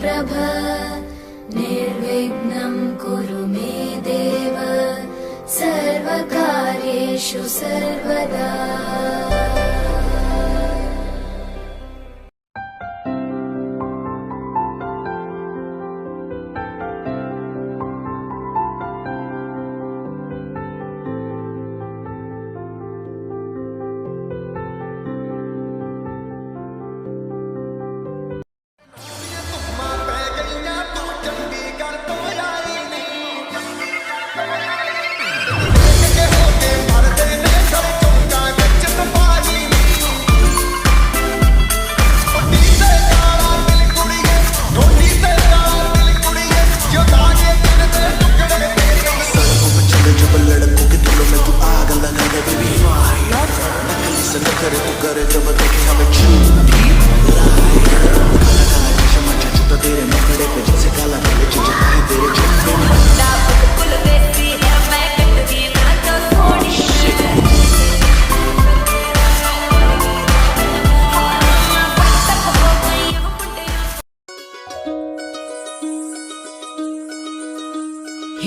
प्रभ निर्विघ्नं कुरु मे देव सर्वकार्येषु सर्वदा।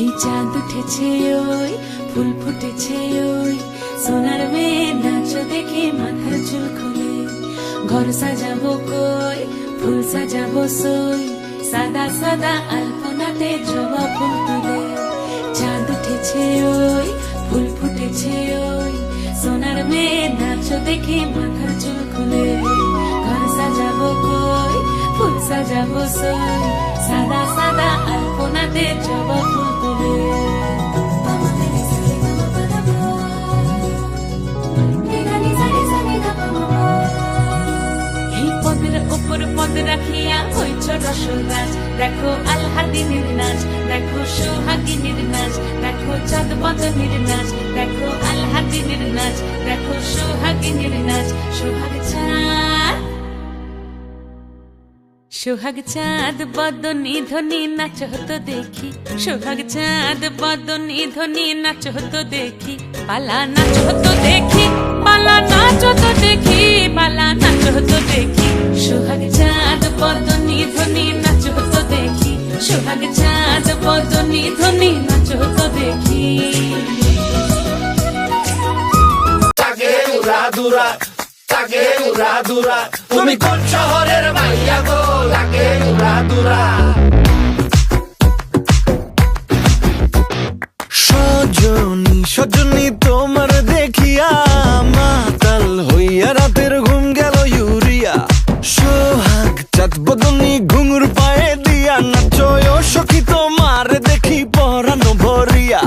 এই চাঁদ উঠেছে ওই ফুল ফুটেছে ওই সোনার মেয়ে নাচো দেখে মাথার চুল খুলে ঘর সাজাবো কই ফুল সাজাবো সই সাদা সাদা আলপনাতে জবা ফুল তুলে চাঁদ উঠেছে ওই ফুল ফুটেছে ওই সোনার মেয়ে নাচো দেখে মাথার চুল খুলে ঘর সাজাবো কই ফুল সাজাবো সই সাদা সাদা আলপনাতে জবা ফুল তুলে এই পদের উপর পদ রাখিয়া হইছ রসরাজ দেখো আলহাদিনীর নাচ দেখো সোহাগিনীর নাচ দেখো চাঁদ বদনীর নাচ দেখো আলহাদিনীর নাচ দেখো সোহাগিনীর নাচ সোহাগ চাঁদ সোহাগ চাঁদ বদনী ধ্বনি নাচ হতো দেখি সোহাগ চাঁদ বদনী ধ্বনি নাচ হতো দেখি পালা নাচ হতো দেখি পালা নাচ হতো দেখি পালা নাচ হতো দেখি সোহাগ চাঁদ বদনী ধ্বনি নাচ হতো দেখি সোহাগ চাঁদ বদনী ধ্বনি নাচ হতো দেখি তুমি কোন শহরের মাইয়া গো লাগে উড়াদুরা সজনী সজনী তোমার দেখিয়া মাতাল হইয়া রাতের ঘুম গেল ইউরিয়া সোহাগ চাঁদ বদনী ঘুঙুর পায়ে দিয়া নাচয় সখী তোমার দেখি পরানো ভরিয়া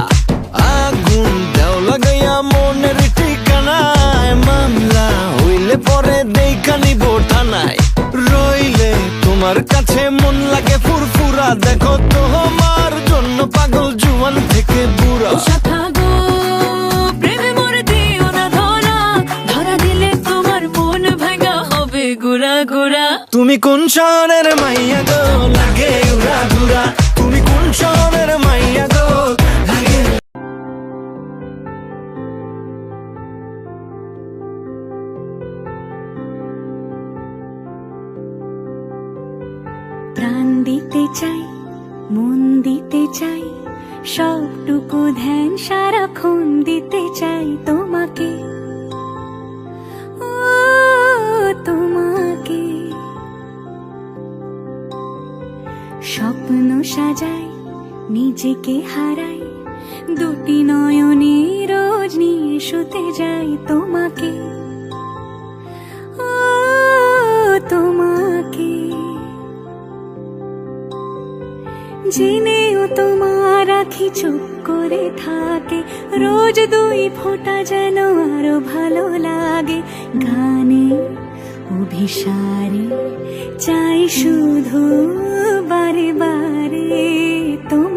আগুন দেও লাগাইয়া মনের ঠিকানায় মামলা হইলে পরে দেখানি বোঠানায় রইলে তোমার কাছে মন লাগে ফুরফুরা দেখো তোমার জন্য পাগল জুয়ান থেকে বুড়া থাকো প্রেমে মরে দিও না ধরা ধরা দিলে তোমার মন ভাঙা হবে গুড়া গুড়া তুমি কোন শহরের মাইয়া গো লাগে উড়াদুরা তুমি কোন শহরের মাইয়া গো লাগে প্রাণ দিতে চাই মন দিতে চাই সবটুকু ধ্যান সারাক্ষণ দিতে চাই তোমাকে ও তোমাকে স্বপ্ন সাজাই নিজেকে হারাই দুটি নয়নে রোজ নিয়ে শুতে যাই তোমাকে ও তোমাকে জেনেও তোমার আখি চুপ করে থাকে রোজ দুই ফোঁটা যেন আরো ভালো লাগে গানে অভিসারে চাই শুধু বারে বারে তোমার